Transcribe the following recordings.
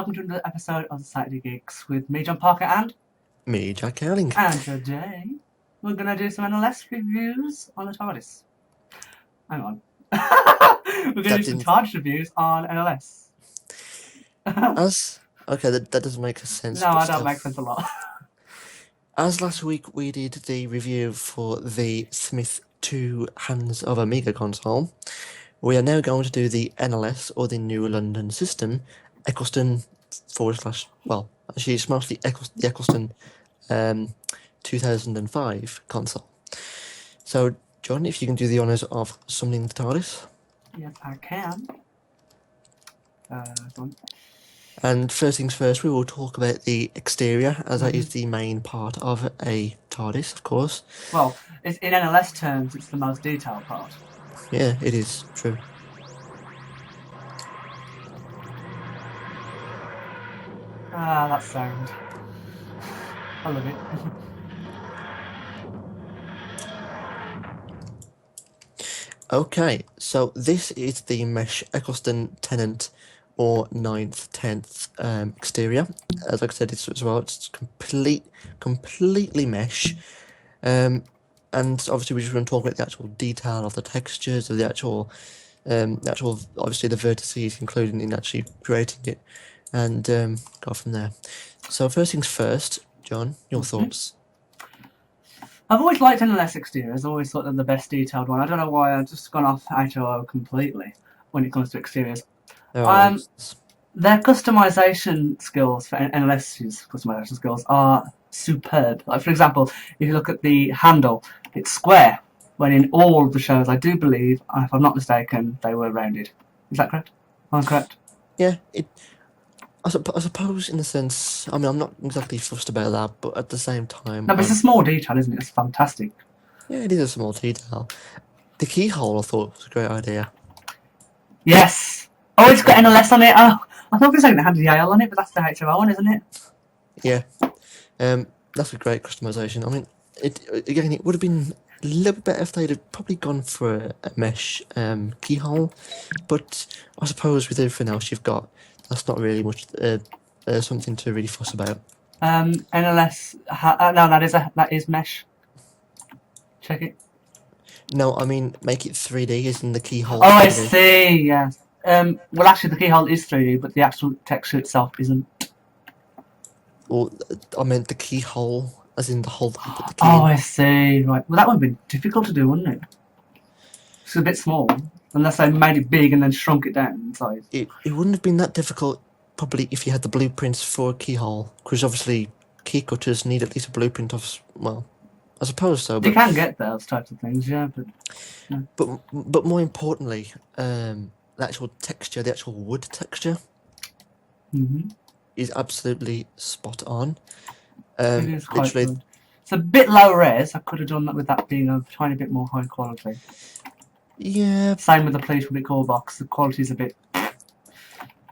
welcome to another episode of the Saturday Geeks with me, John Parker, and me, Jack Erling. And today we're going to do some NLS reviews on the TARDIS. Hang on. We're going to do some TARDIS reviews on NLS. Okay, that doesn't make sense. No, that makes sense a lot. As last week we did the review for the Smith 2 Hands of Amiga console, we are now going to do the NLS, or the New London System, Eccleston well, actually it's mostly the Eccleston 2005 console. So, John, if you can do the honours of summoning the TARDIS. Yes, I can. Go on. And first things first, we will talk about the exterior, as that is the main part of a TARDIS, of course. Well, in NLS terms, it's the most detailed part. Yeah, it is true. Ah, that sound. I love it. Okay, so this is the mesh Eccleston Tenant or 9th, 10th exterior. As I said, it's completely mesh. And obviously we're just going to talk about the actual detail of the textures, of the actual obviously the vertices, including in actually creating it, and go from there. So first things first, John, your thoughts? I've always liked NLS exteriors. I've always thought they're the best detailed one. I don't know why I've just gone off H2O completely when it comes to exteriors. Their customization skills for NLS's customization skills are superb. Like, for example, if you look at the handle, it's square, when in all of the shows, I do believe, if I'm not mistaken, they were rounded. Is that correct? Am I correct? Yeah, I suppose in a sense, I mean, I'm not exactly fussed about that, but at the same time... No, but it's a small detail, isn't it? It's fantastic. Yeah, it is a small detail. The keyhole, I thought, was a great idea. Yes! Oh, it's got NLS on it! Oh, I thought it was saying it had Yale on it, but that's the H2O one, isn't it? Yeah. That's a great customization. I mean, it would have been a little bit better if they'd have probably gone for a mesh keyhole, but I suppose with everything else you've got, that's not really much something to really fuss about. NLS, no, that is mesh. Check it. No, I mean make it 3D, as in the keyhole. Oh, 3D. I see. Yes. Well, actually, the keyhole is 3D, but the actual texture itself isn't. Well, I meant the keyhole, as in the hole. The key I see. Right. Well, that would have been difficult to do, wouldn't it? It's a bit small. Unless they made it big and then shrunk it down in size. It wouldn't have been that difficult, probably, if you had the blueprints for a keyhole. Because obviously, key cutters need at least a blueprint of, well, I suppose so. But you can get those types of things, yeah. But more importantly, the actual texture, the actual wood texture, is absolutely spot on. It is quite good. It's a bit low res. I could have done that with that being a tiny bit more high quality. Yeah. Same with the Pleatable Core box. The quality's a bit...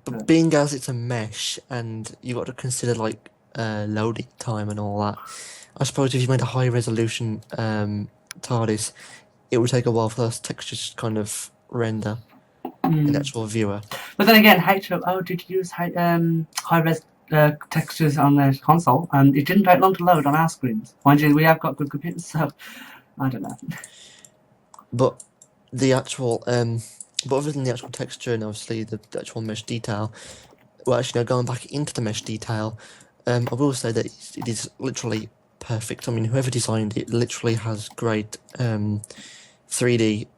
But being as it's a mesh, and you've got to consider, like, loading time and all that, I suppose if you made a high-resolution TARDIS, it would take a while for those textures to kind of render in the actual viewer. But then again, H2O did use high-res textures on their console, and it didn't take long to load on our screens. Mind you, we have got good computers, so I don't know. But the actual, but other than the actual texture and obviously the actual mesh detail, well, actually, now going back into the mesh detail, I will say that it is literally perfect. I mean, whoever designed it literally has great 3D,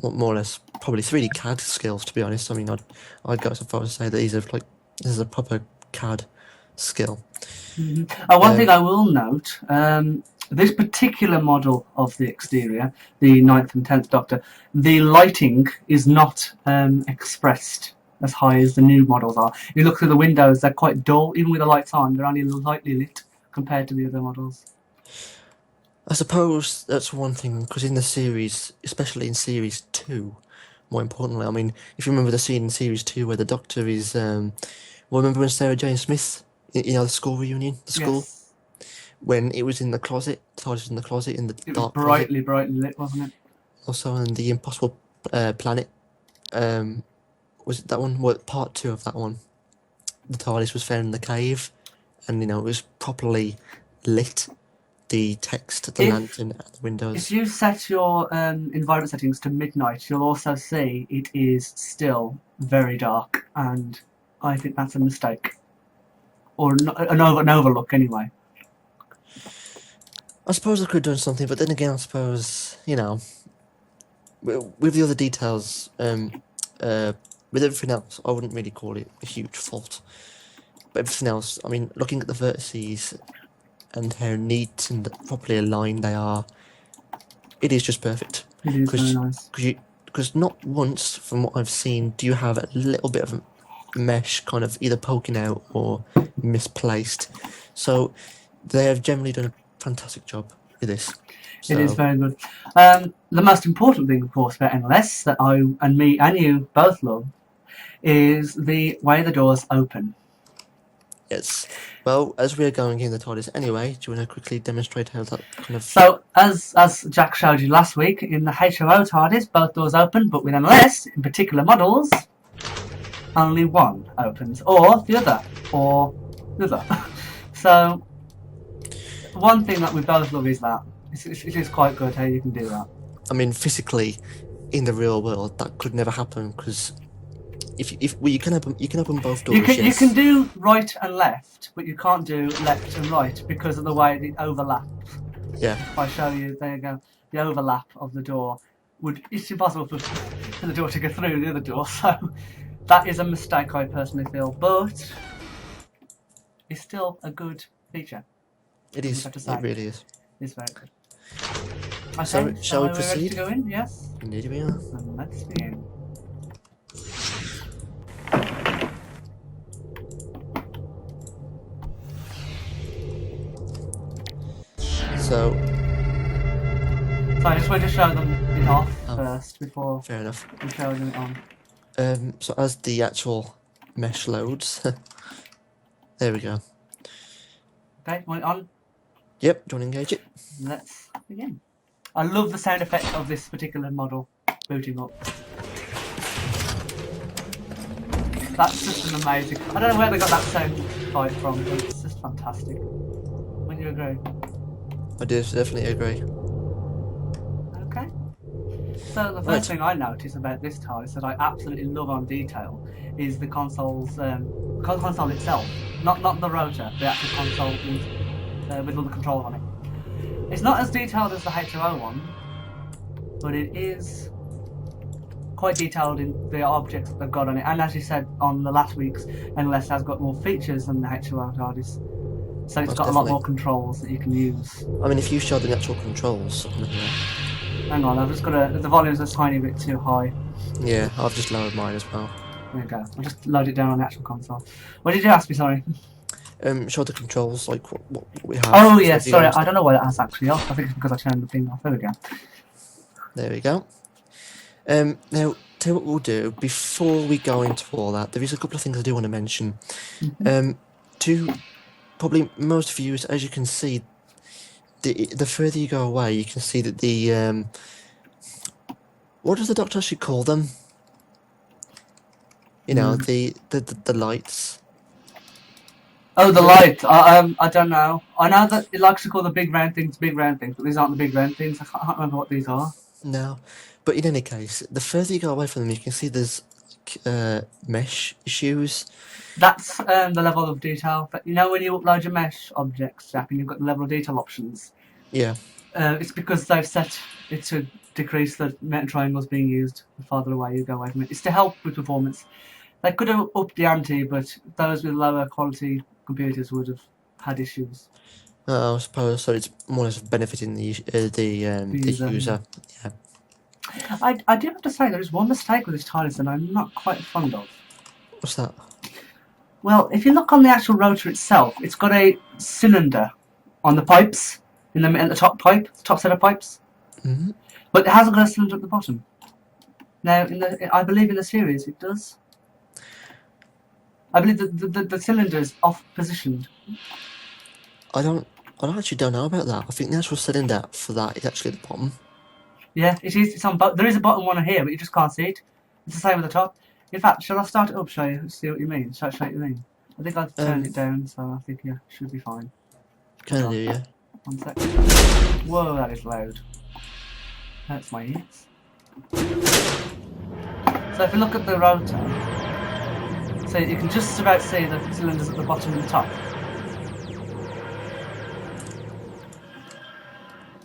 more or less, probably 3D CAD skills, to be honest. I mean, I'd go so far as to say that this is a proper CAD skill. One thing I will note, this particular model of the exterior, the 9th and 10th Doctor, the lighting is not expressed as high as the new models are. If you look through the windows, they're quite dull. Even with the lights on, they're only lightly lit compared to the other models. I suppose that's one thing, because in the series, especially in Series 2, more importantly, I mean, if you remember the scene in Series 2 where the Doctor is... well, remember when Sarah Jane Smith, the school reunion, Yes. When it was in the closet, TARDIS was in the closet, in the dark brightly closet. brightly lit, wasn't it? Also in the Impossible Planet, was it that one? Well, part 2 of that one. the TARDIS was found in the cave, and it was properly lit. The text, the lantern, and the windows. If you set your environment settings to midnight, you'll also see it is still very dark, and I think that's a mistake. Or an overlook, anyway. I suppose I could have done something, but then again, I suppose, with the other details, with everything else, I wouldn't really call it a huge fault. But everything else, I mean, looking at the vertices and how neat and properly aligned they are, it is just perfect. It is very nice. Because not once, from what I've seen, do you have a little bit of mesh kind of either poking out or misplaced. So they have generally done a fantastic job with this. So. It is very good. The most important thing, of course, about NLS that I and me and you both love is the way the doors open. Yes. Well, as we are going in the TARDIS anyway, do you want to quickly demonstrate how that kind of... So, as Jack showed you last week, in the HOO TARDIS, both doors open, but with NLS, in particular models, only one opens, or the other. So, one thing that we both love is that. It is quite good how you can do that. I mean, physically, in the real world, that could never happen, because... you can open both doors. You can do right and left, but you can't do left and right because of the way it overlaps. Yeah. If I show you, there you go, the overlap of the door it's impossible for the door to go through the other door. So that is a mistake, I personally feel, but it's still a good feature. It is. It really is. It's very good. Okay, so shall we proceed? Ready to go in? Yes. Indeed we are. And let's begin. So I just wanted to show them it off first before fair enough. we show them it on. So as the actual mesh loads, there we go. Okay, want it on? Yep, do you want to engage it? Let's begin. I love the sound effect of this particular model booting up. That's just an amazing... I don't know where they got that sound bite from, but it's just fantastic. Wouldn't you agree? I do definitely agree. Okay. So the first thing I notice about this TARDIS that I absolutely love on detail is the console's console itself, not the rotor, the actual console with all the controls on it. It's not as detailed as the HOO one, but it is quite detailed in the objects that they've got on it. And as you said on the last week's, NLS has got more features than the HOO TARDIS. So it's got a lot more controls that you can use. I mean, if you showed the actual controls on here. Hang on, I've just got to... The volume's a tiny bit too high. Yeah, I've just lowered mine as well. There you go. I'll just load it down on the actual console. What did you ask me, sorry? Show the controls, like what we have. Oh, yeah, sorry, I don't know why that has actually off. I think it's because I turned the thing off. There we go. There we go. Now, tell you what we'll do, before we go into all that, there is a couple of things I do want to mention. To probably most viewers, as you can see, the further you go away, you can see that the... what does the Doctor actually call them? You know, the lights. Oh, the light. I don't know. I know that it likes to call the big round things, but these aren't the big round things. I can't remember what these are. No. But in any case, the further you go away from them, you can see there's mesh issues. That's the level of detail. But you know when you upload your mesh objects, Jack, and you've got the level of detail options? Yeah. It's because they've set it to decrease the amount of triangles being used the farther away you go away from it. It's to help with performance. They could have upped the ante, but those with lower quality computers would have had issues. I suppose so. It's more or less benefiting the user. Yeah. I do have to say there is one mistake with this TARDIS that I'm not quite fond of. What's that? Well, if you look on the actual rotor itself, it's got a cylinder on the pipes in the top set of pipes, but it hasn't got a cylinder at the bottom. Now, I believe in the series it does. I believe the cylinder is off positioned. I actually don't know about that. I think the actual cylinder for that is actually at the bottom. Yeah, it is. It's on. There is a bottom one here, but you just can't see it. It's the same with the top. In fact, shall I start it up? Show you. See what you mean. Show you what you mean. I think I've turned it down, so I think, yeah, should be fine. Kind of do, yeah. 1 sec. Whoa, that is loud. Hurts my ears. So if you look at the rotor, so you can just about see the cylinders at the bottom and the top.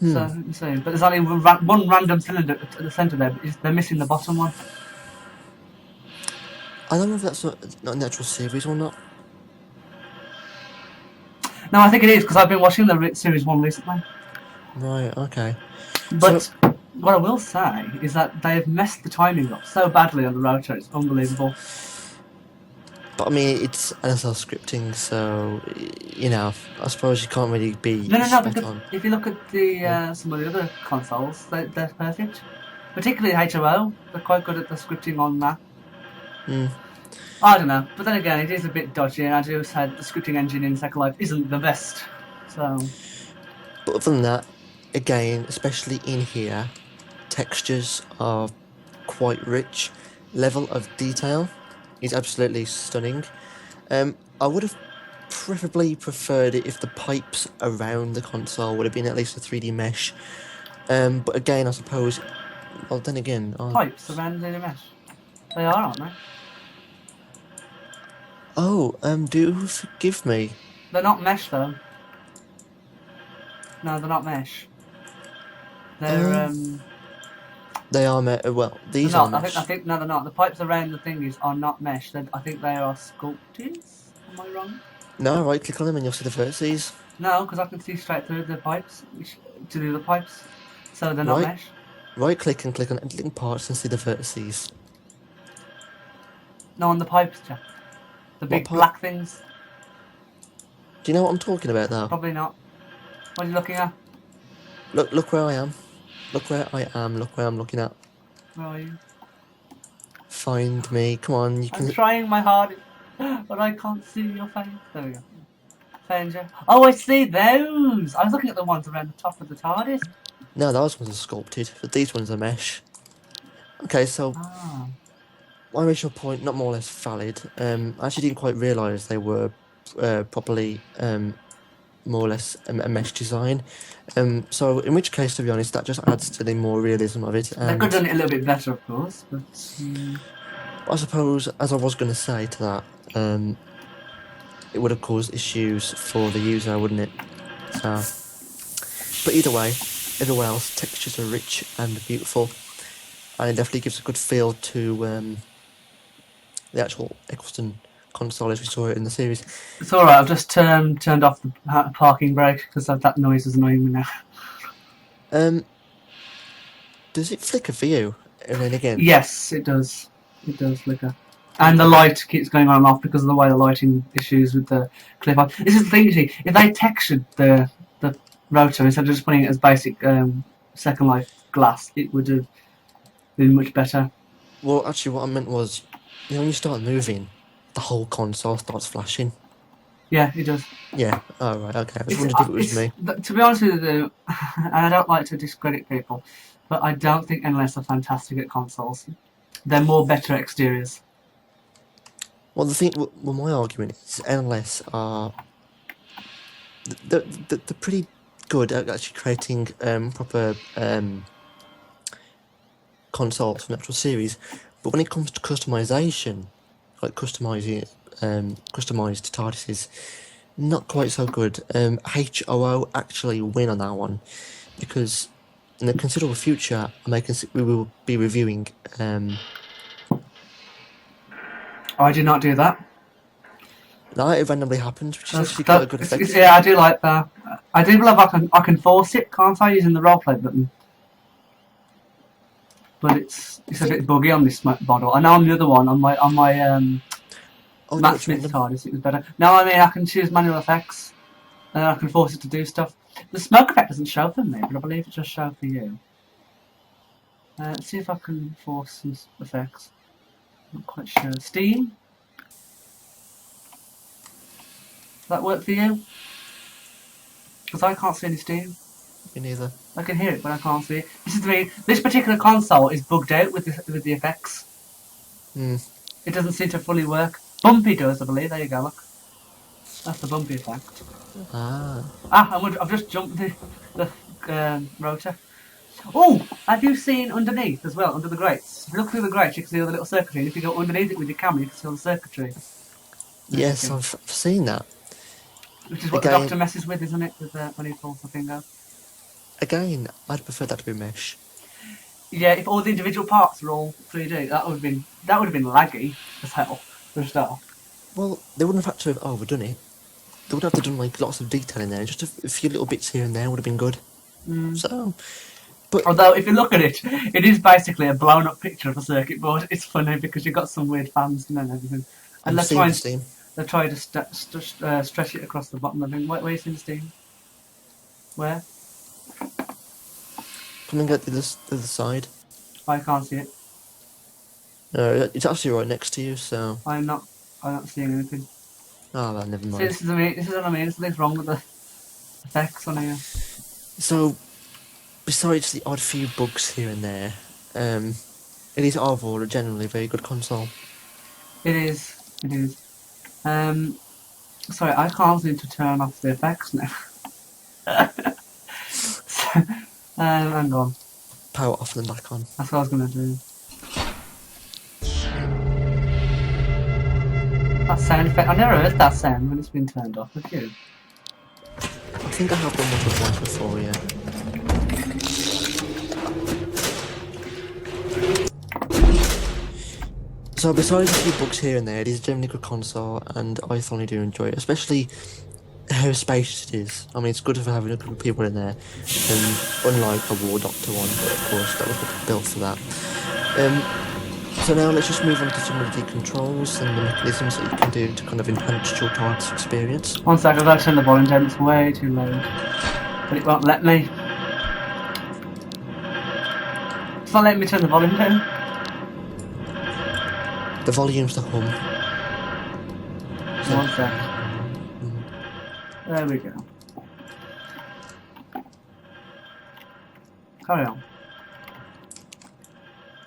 So, but there's only one random cylinder at the centre there, but they're missing the bottom one. I don't know if that's not an actual series or not. No, I think it is, because I've been watching the series 1 recently. Right, okay. But what I will say is that they have messed the timing up so badly on the rotor, it's unbelievable. But I mean, it's NSL scripting, so, you know, I suppose you can't really be No, spot because on. if you look at the some of the other consoles, they're perfect. Particularly HOO, they're quite good at the scripting on that. I don't know, but then again, it is a bit dodgy, and I do say the scripting engine in Second Life isn't the best. So, but other than that, again, especially in here, textures are quite rich. Level of detail is absolutely stunning. I would have preferably preferred it if the pipes around the console would have been at least a 3D mesh. But again, I suppose. Well, then again, pipes around the mesh. They are, aren't they? Oh, do forgive me. They're not mesh though. No, they're not mesh. They're They are well. These are mesh. I think no, they're not. The pipes around the thingies are not mesh. I think they are sculpted. Am I wrong? No, right click on them and you'll see the vertices. No, because I can see straight through the pipes to the other pipes, so they're not mesh. Right click and click on editing parts and see the vertices. No, on the pipes, Jack. The big black things. Do you know what I'm talking about, though? Probably not. What are you looking at? Look where I am. Look where I am. Look where I'm looking at. Where are you? Find me. Come on, you can. I'm trying my hardest, but I can't see your face. There we go. Found you. Oh, I see those. I was looking at the ones around the top of the TARDIS. No, those ones are sculpted, but these ones are mesh. Okay, so my original point, not more or less valid. I actually didn't quite realise they were properly more or less a mesh design. So in which case, to be honest, that just adds to the more realism of it. They could have done it a little bit better, of course, but I suppose, as I was going to say to that, it would have caused issues for the user, wouldn't it? So, but either way, everywhere else, textures are rich and beautiful, and it definitely gives a good feel to the actual Eccleston console as we saw it in the series. It's alright, I've just turned off the parking brake because that noise is annoying me now. Does it flicker for you every and again? Yes, it does. It does flicker. And the light keeps going on and off because of the way the lighting issues with the clip on. This is the thing, you see, if they textured the rotor instead of just putting it as basic Second Life glass, it would have been much better. Well, actually, what I meant was, you know, when you start moving, the whole console starts flashing. Yeah, it does. Yeah, oh right, okay. I just wondered if it was me. To be honest with you, and I don't like to discredit people, but I don't think NLS are fantastic at consoles. They're more better exteriors. Well, my argument is NLS are they're pretty good at actually creating proper consoles for the actual series, but when it comes to customization, like customized TARDISes, not quite so good. HOO actually win on that one because in the considerable future, we will be reviewing. I did not do that. No, it randomly happens, which is actually quite a good effect. Yeah, I do like that. I do believe I can force it, can't I, using the roleplay button? But it's a bit buggy on this model. I know on the other one, on my Matt Smith's TARDIS, it was better. No, I mean I can choose manual effects, and I can force it to do stuff. The smoke effect doesn't show for me, but I believe it does show for you. Let's see if I can force some effects. Not quite sure. Steam? Does that work for you? Because I can't see any steam. Me neither. I can hear it, but I can't see it. This particular console is bugged out with the effects. It doesn't seem to fully work. Bumpy does, I believe. There you go, look. That's the bumpy effect. Ah. I've just jumped the rotor. Oh, have you seen underneath as well, under the grates? If you look through the grates, you can see all the little circuitry. And if you go underneath it with your camera, you can see all the circuitry. Yes, I've seen that. Which is what the Doctor messes with, isn't it? With when he pulls the finger. Again, I'd prefer that to be mesh. Yeah, if all the individual parts are all 3D, that would have been laggy as hell for a start. Well, they wouldn't have had to have overdone it. They would have to have done like lots of detail in there. Just a few little bits here and there would have been good. So, but although if you look at it, it is basically a blown up picture of a circuit board. It's funny because you've got some weird fans and everything. And they're trying to stretch it across the bottom. I think. Where you seeing the steam? Where? Coming out the other side. I can't see it. No, it's actually right next to you, so... I'm not seeing anything. Oh, well, never mind. See, this is what I mean. Something's wrong with the effects on here. So, besides the odd few bugs here and there, it is overall a generally very good console. It is. Sorry, I can't seem to turn off the effects now. Hang on. Power off and then back on. That's what I was going to do. That sound effect, I never heard that sound when it's been turned off, have you? I think I have done one with before, yeah. So besides a few bugs here and there, it is a generally good console, and I thoroughly do enjoy it, especially how spacious it is. I mean, it's good for having a group of people in there, unlike a War Doctor one, but of course that was built for that. So now let's just move on to some of the controls and the mechanisms that you can do to kind of enhance your TARDIS experience. One second, I've got to turn the volume down, it's way too loud. But it won't let me. It's not letting me turn the volume down. The volume's the hum. So, 1 second. There we go. Carry on.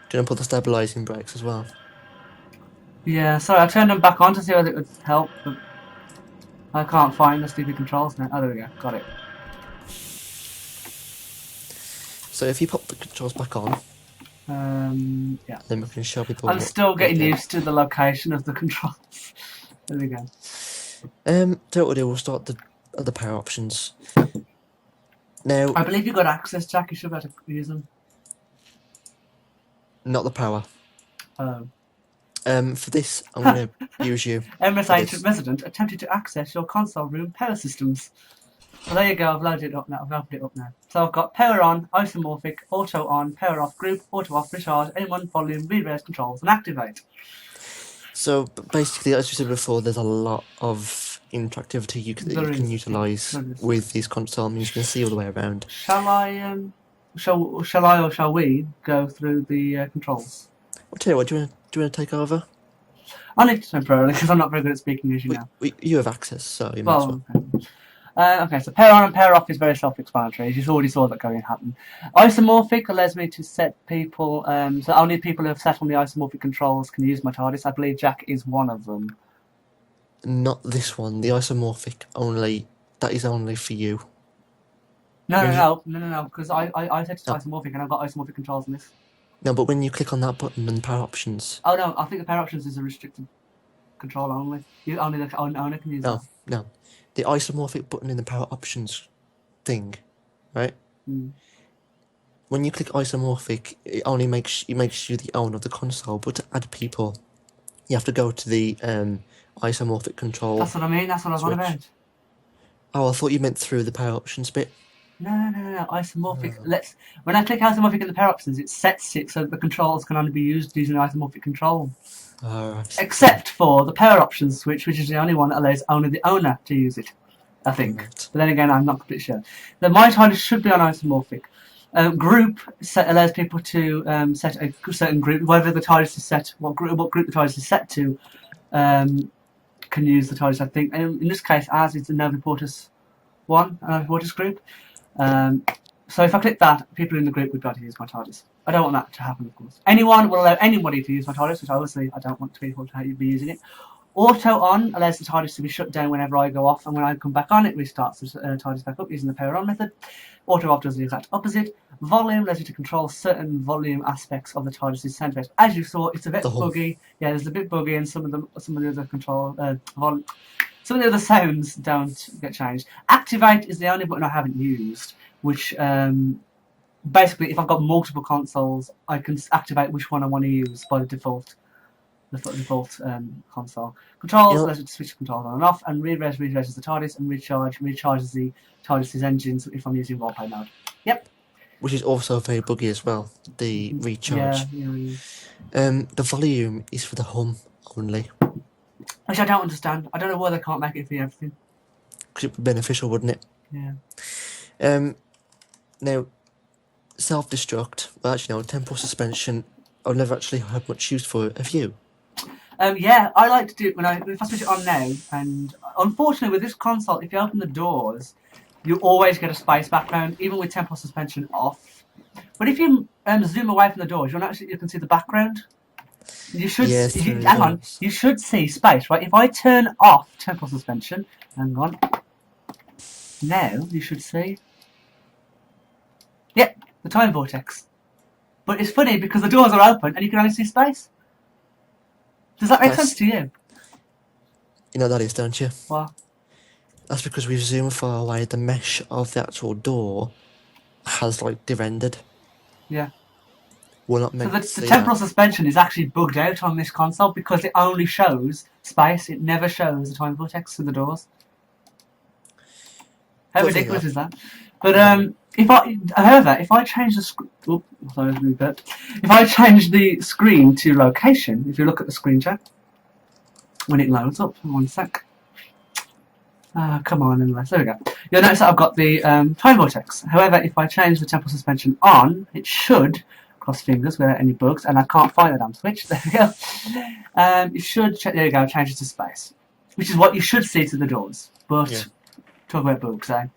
Do you want to put the stabilising brakes as well? Yeah, sorry, I turned them back on to see whether it would help, but I can't find the stupid controls now. Oh, there we go, got it. So if you pop the controls back on, yeah. then we can show people. I'm still getting used to the location of the controls. There we go. So what we'll do, we'll start the power options. Now, I believe you've got access, Jack. You should be able to use them. Not the power. Oh. For this, I'm going to use you. MS Ancient Resident attempted to access your console room power systems. Well, there you go. I've loaded it up now. I've opened it up now. So I've got power on, isomorphic, auto on, power off, group, auto off, recharge, N1 volume, re-raise controls, and activate. So basically, as you said before, there's a lot of interactivity you can utilise with these console menus. You can see all the way around. Shall I or shall we go through the controls? I'll tell you what. Do you want to take over? I need to temporarily because I'm not very good at speaking as you know. You have access, so you might as well. Okay, so power on and power off is very self-explanatory. You already saw that going to happen. Isomorphic allows me to set people, so only people who have set on the isomorphic controls can use my TARDIS. I believe Jack is one of them. Not this one. The isomorphic only. That is only for you. No, because I set it to isomorphic and I've got isomorphic controls in this. No, but when you click on that button and power options. Oh no, I think the power options is a restricted control only. Only the owner can use that. No. The isomorphic button in the power options thing, right? When you click isomorphic, it only makes you the owner of the console. But to add people, you have to go to the isomorphic control. That's what I mean. That's what I was on about. Oh, I thought you meant through the power options bit. No. Isomorphic. When I click isomorphic in the power options, it sets it so that the controls can only be used using isomorphic control. Except for the power options switch, which is the only one that allows only the owner to use it, I think. Right. But then again, I'm not completely sure. The my TARDIS should be on isomorphic. Group allows people to set a certain group, whether the TARDIS is set, what group the TARDIS is set to, can use the TARDIS, I think. And in this case, ours is the Nova Portus 1, Nova Portus group. So if I click that, people in the group would be able to use my TARDIS. I don't want that to happen, of course. Anyone will allow anybody to use my TARDIS, which obviously I don't want people to be using it. Auto on allows the TARDIS to be shut down whenever I go off, and when I come back on, it restarts the TARDIS back up using the power on method. Auto off does the exact opposite. Volume allows you to control certain volume aspects of the TARDIS' sound effects. As you saw, it's a bit buggy. Yeah, there's a bit buggy, and some of the other control some of the other sounds don't get changed. Activate is the only button I haven't used, which basically, if I've got multiple consoles, I can activate which one I want to use by the default. Console. Controls allows you to switch controls on and off, and re-res the TARDIS, and recharges the TARDIS' engines if I'm using roleplay mode. Yep. Which is also very buggy as well, the recharge. Yeah. The volume is for the hum only. Which I don't understand. I don't know why they can't make it for everything. Because it would be beneficial, wouldn't it? Yeah. Now, self-destruct, well actually no, temporal suspension, I've never actually had much use for it. Have you? Yeah, I like to do it if I switch it on now, and unfortunately with this console, if you open the doors, you always get a space background, even with temporal suspension off. But if you zoom away from the doors, you can see the background. You should hang on. You should see space, right? If I turn off temporal suspension, hang on. Now you should see. Yep, the time vortex. But it's funny because the doors are open and you can only see space. Does that make sense to you? You know that is, don't you? What? That's because we've zoomed far away. The mesh of the actual door has de-rendered. Yeah. We're not meant to see the temporal suspension is actually bugged out on this console because it only shows space. It never shows the time vortex through the doors. How ridiculous is that? But if I change the if I change the screen to location, if you look at the screen chat when it loads up, 1 sec. Come on, NLS. There we go. You'll notice that I've got the time vortex. However, if I change the temporal suspension on, it should, cross fingers without any bugs, and I can't find the damn switch. There we go. You should there you go. Change it to space, which is what you should see to the doors. But talk about bugs, eh?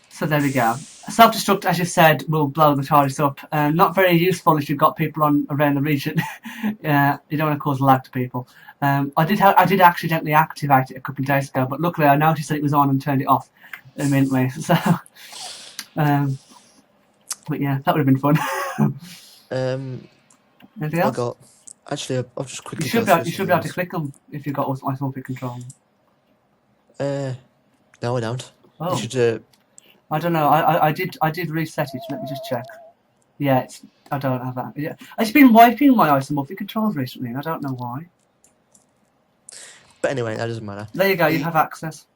So there we go. Self-destruct, as you said, will blow the TARDIS up. Not very useful if you've got people around the region. You don't want to cause lag to people. I did accidentally activate it a couple of days ago, but luckily I noticed that it was on and turned it off immediately. So, but yeah, that would have been fun. Anything else? I'll just quickly. You should be able to click them if you've got isometric control. No, I don't. Oh. You should. I don't know. I did reset it. Let me just check. Yeah, I don't have that. Yeah, I've been wiping my isomorphic controls recently, and I don't know why. But anyway, that doesn't matter. There you go. You have access.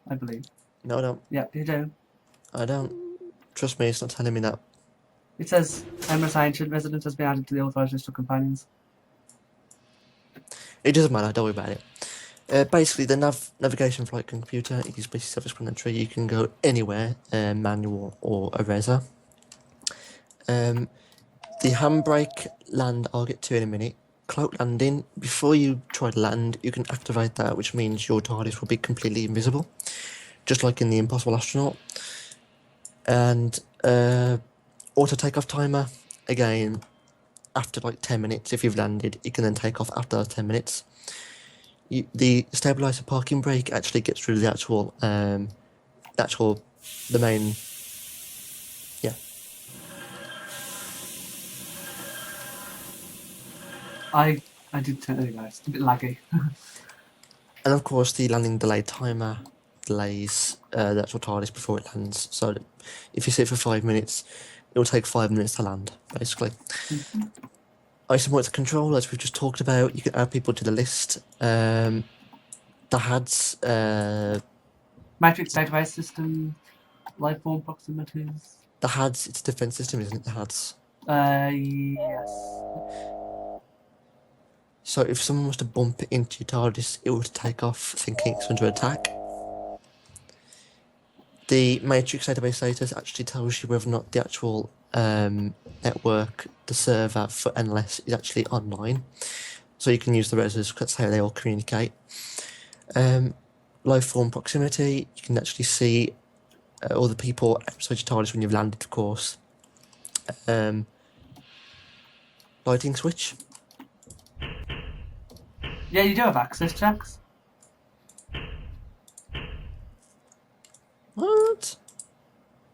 I believe. No, I don't. Yeah, you do. I don't. Trust me, it's not telling me that. It says Emrys Ancient Resident has been added to the authorized list of companions. It doesn't matter. Don't worry about it. Basically, the navigation flight computer is basically self-explanatory. You can go anywhere, manual or a reza. The handbrake land, I'll get to in a minute. Cloak landing, before you try to land, you can activate that, which means your TARDIS will be completely invisible, just like in the Impossible Astronaut. And auto takeoff timer, again, after 10 minutes, if you've landed, you can then take off after 10 minutes. The stabilizer parking brake actually gets rid of the actual, the main, yeah. I did turn it, guys. It's a bit laggy. And of course, the landing delay timer delays the actual TARDIS before it lands. So if you sit for 5 minutes, it will take 5 minutes to land, basically. Mm-hmm. Isometric control, as we've just talked about, you can add people to the list. The HADs... Matrix database system, life form proximities. The HADs, it's a defense system, isn't it, the HADs? Yes. So if someone was to bump into your TARDIS, it would take off thinking it's under attack. The Matrix database status actually tells you whether or not the actual network, the server for NLS, is actually online. So you can use the resers, that's how they all communicate. Life form proximity, you can actually see all the people outside your TARDIS when you've landed, of course. Lighting switch. Yeah, you do have access checks. What?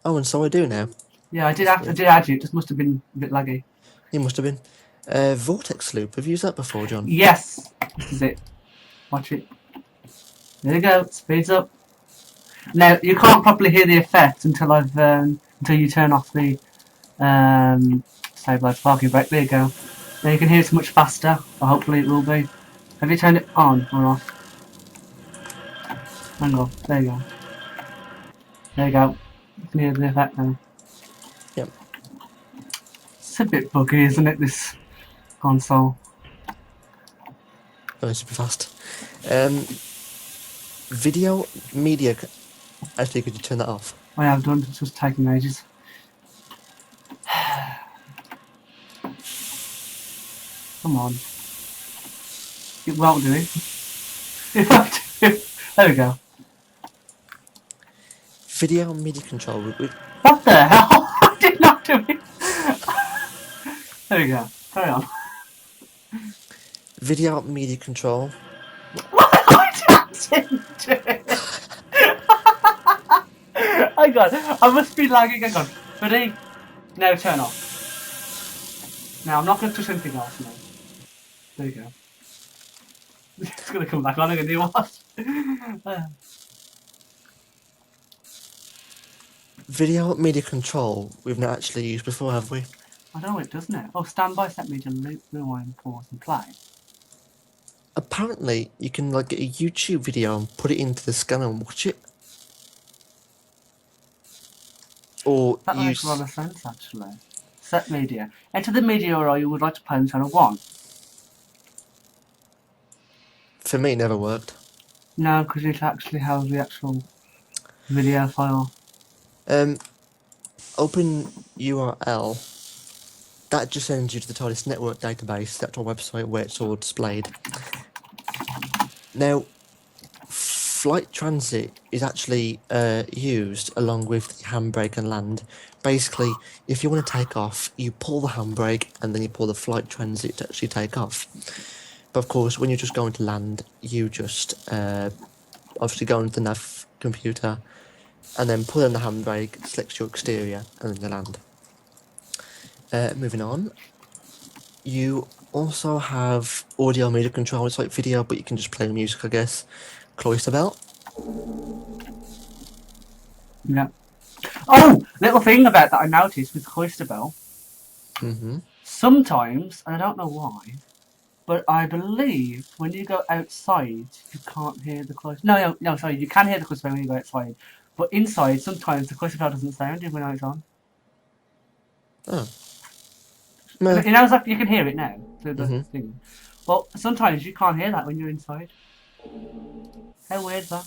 Oh, and so I do now. Yeah, I did add you. It just must have been a bit laggy. You must have been. Vortex loop. Have you used that before, John? Yes, this is it. Watch it. There you go. Speeds up. Now you can't properly hear the effect until until you turn off the stabilized parking brake. There you go. Now you can hear it's much faster, or hopefully it will be. Have you turned it on or off? Hang on. There you go. There you go. You can hear the effect now. Yep. It's a bit buggy, isn't it? This console. Going super fast. Video media. Actually, could you turn that off? I have done. It's just taking ages. Come on. It won't do it. It won't do it. There we go. Video media control. What the hell? I did not do it. There we go. Carry on. Video media control. I didn't do it. Hang on. I must be lagging. Hang on. Ready? Now turn off. Now I'm not going to touch anything else now. There you go. It's going to come back on again. Do you want? Video media control. We've not actually used before, have we? I don't know it, doesn't it? Oh, standby set media loop, rewind, pause, and play. Apparently, you can like get a YouTube video and put it into the scanner and watch it. Or That use. makes a lot of sense, actually. Set media. Enter the media URL you would like to play on channel 1. For me, it never worked. No, because it actually has the actual video file. Open URL. That just sends you to the TARDIS network database, the actual website where it's all displayed. Now, flight transit is actually used along with the handbrake and land. Basically, if you want to take off, you pull the handbrake and then you pull the flight transit to actually take off. But of course, when you're just going to land, you just obviously go into the nav computer and then pull in the handbrake, select your exterior, and then you land. Moving on, you also have audio media control. It's like video, but you can just play music, I guess. Cloister belt. Yeah. Oh, little thing about that I noticed with Cloister Bell. Mm-hmm. Sometimes, and I don't know why, but I believe when you go outside, you can't hear the cloister. No, sorry, you can hear the cloister bell when you go outside. But inside, sometimes the cloister bell doesn't sound even though it's on. Oh. No. You know, it's like you can hear it now, the thing. Well, sometimes you can't hear that when you're inside. How weird is that?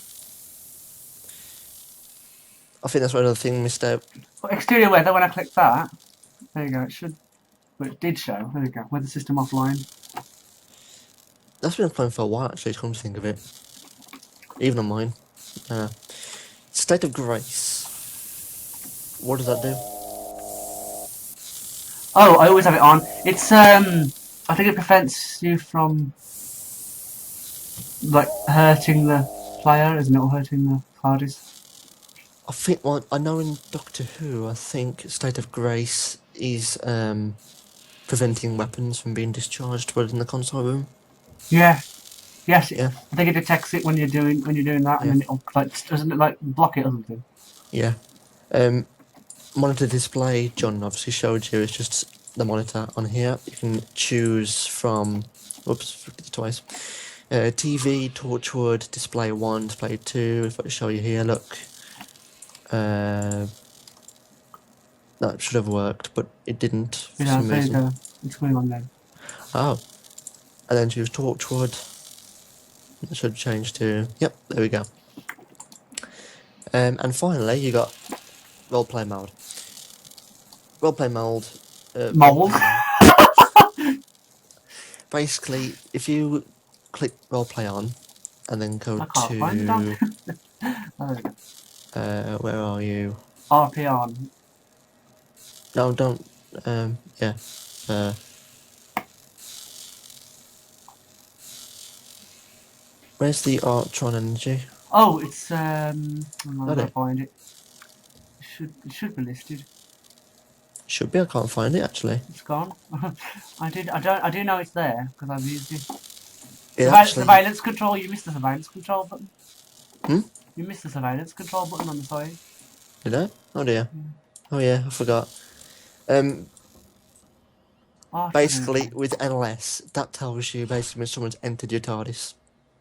I think that's one other thing missed out. But exterior weather, when I click that, there you go, it should. Well, it did show. There we go. Weather system offline. That's been playing for a while, actually, come to think of it. Even on mine. State of Grace. What does that do? Oh, I always have it on. It's I think it prevents you from like hurting the player, isn't it, or hurting the TARDIS? I think, well, I know in Doctor Who, I think State of Grace is preventing weapons from being discharged within the console room. Yeah. Yes. Yeah. I think it detects it when you're doing that, and then it'll doesn't it like block it or something? Yeah. Monitor display, John obviously showed you, it's just the monitor on here. You can choose from, oops, twice. TV, Torchwood, display 1, display 2. If I show you here, look. That should have worked, but it didn't for some reason. It's going on then. Oh. And then choose Torchwood. It should change to, yep, there we go. And finally, you got roleplay mode. Roleplay mode. Mold. Basically, if you click roleplay on, and then go to where are you? RP on. No, don't. Yeah. Where's the Artron energy? Oh, it's I'm Got gonna it. find it. It should be listed. Should be. I can't find it actually. It's gone. I do know it's there because I've used it. It actually. Surveillance control. You missed the surveillance control button. Hmm? You missed the surveillance control button on the side. Did I? Oh dear. Yeah. Oh yeah, I forgot. Basically, with NLS, that tells you basically when someone's entered your TARDIS.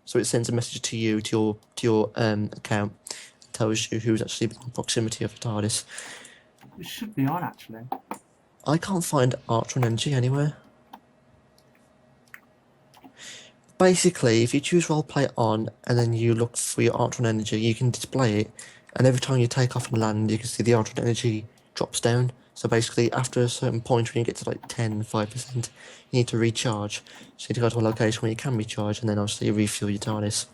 So it sends a message to you, to your account. It tells you who's actually in proximity of the TARDIS. It should be on actually. I can't find Artron energy anywhere. Basically, if you choose roleplay on and then you look for your Artron energy, you can display it, and every time you take off and land, you can see the Artron energy drops down. So basically, after a certain point when you get to like 5%, you need to recharge. So you need to go to a location where you can recharge, and then obviously refuel your TARDIS.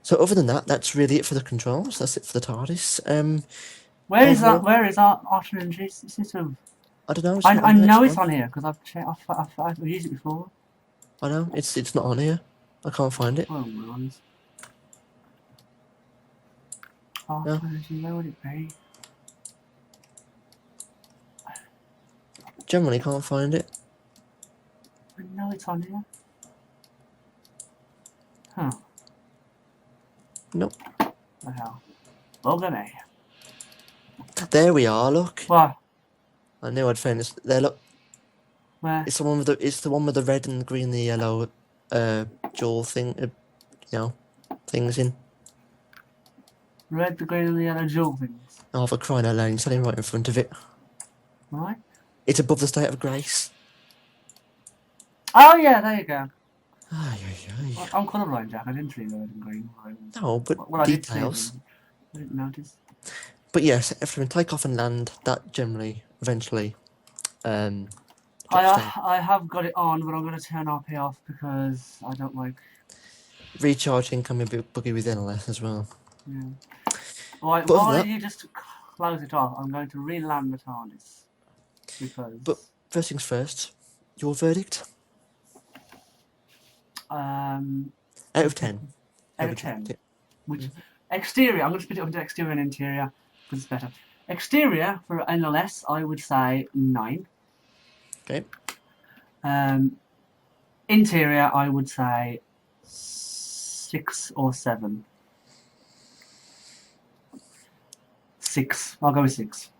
So other than that, that's really it for the controls. That's it for the TARDIS. Where is that? Where is Archer and System? I don't know. I know it's on here because I've used it before. I know it's not on here. I can't find it. Oh my honest. Archer energy, where would it be? Generally can't find it. I know it's on here. Huh. Nope. The hell. Bugger me. There we are. Look. What? I knew I'd find this. There, look. Where? It's the one with the red and the green and the yellow jewel thing, things in. Red, the green, and the yellow jewel things. Oh, for crying out loud, you're standing right in front of it. Right? It's above the state of grace. Oh yeah, there you go. Ay. I'm colourblind, Jack. I didn't see the red and green. No, but well, details. I didn't notice. But yes, if we take off and land, that generally, eventually, I have got it on, but I'm going to turn RP off because I don't like... Recharging can be a bit buggy with NLS as well. Yeah. Why don't you just close it off? I'm going to re-land the TARDIS. Because... But first things first, your verdict? Out of 10. Out of 10. Which... Exterior, I'm going to split it up into exterior and interior because it's better. Exterior, for NLS, I would say 9. Okay. Interior, I would say 6 or 7. 6. I'll go with 6.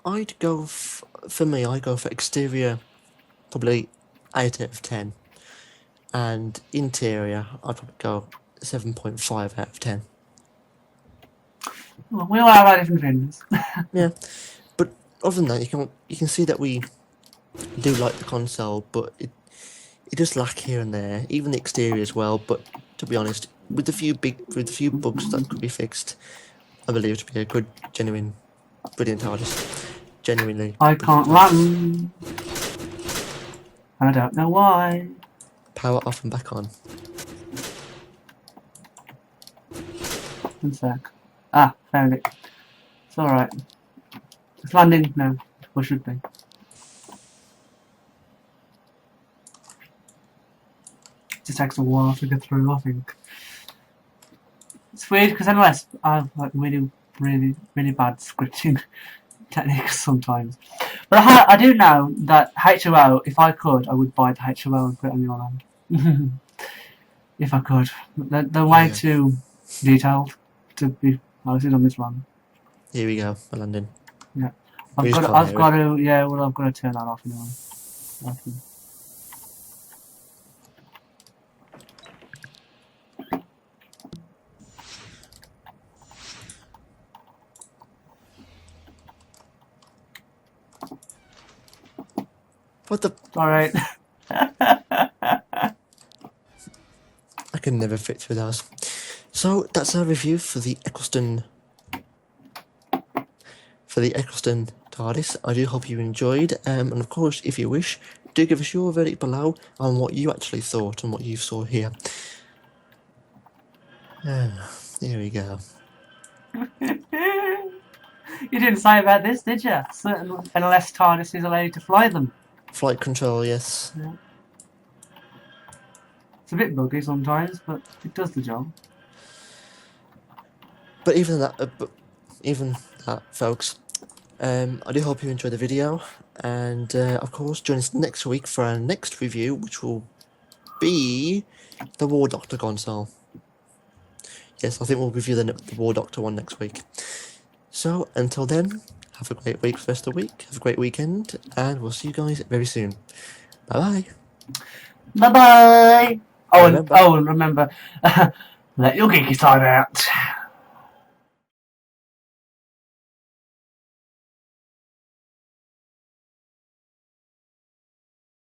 I'd go for me. I go for exterior, probably 8 out of 10, and interior, I'd probably go 7.5 out of 10. Well, we all have our different things. Yeah, but other than that, you can see that we do like the console, but it does lack here and there. Even the exterior as well. But to be honest, with the few bugs that could be fixed, I believe it to be a good, genuine, brilliant TARDIS. Genuinely. I can't run. I don't know why. Power off and back on. One sec. Ah, found it. It's alright. It's landing now. Or should be. It just takes a while to get through, I think. It's weird because NLS I have like really bad scripting techniques sometimes. But I do know that HOO, if I could, I would buy the HOO and put it on your land. If I could. They're way too detailed to be hosted on this one. Here we go, a landing. Yeah. I've got to turn that off anyway. What the? Alright. I can never fit through those. So that's our review for the Eccleston TARDIS. I do hope you enjoyed, and of course, if you wish, do give us your verdict below on what you actually thought and what you saw here. There we go. You didn't say about this, did you? Certain NLS TARDIS is allowed to fly them. Flight control, yes. Yeah. It's a bit buggy sometimes, but it does the job. But even that, folks, I do hope you enjoyed the video, and of course, join us next week for our next review, which will be the War Doctor console. Yes, I think we'll review the War Doctor one next week. So, until then, have a great week for the rest of the week, have a great weekend, and we'll see you guys very soon. Bye-bye. Bye-bye! Remember. Remember, let your geeky side out.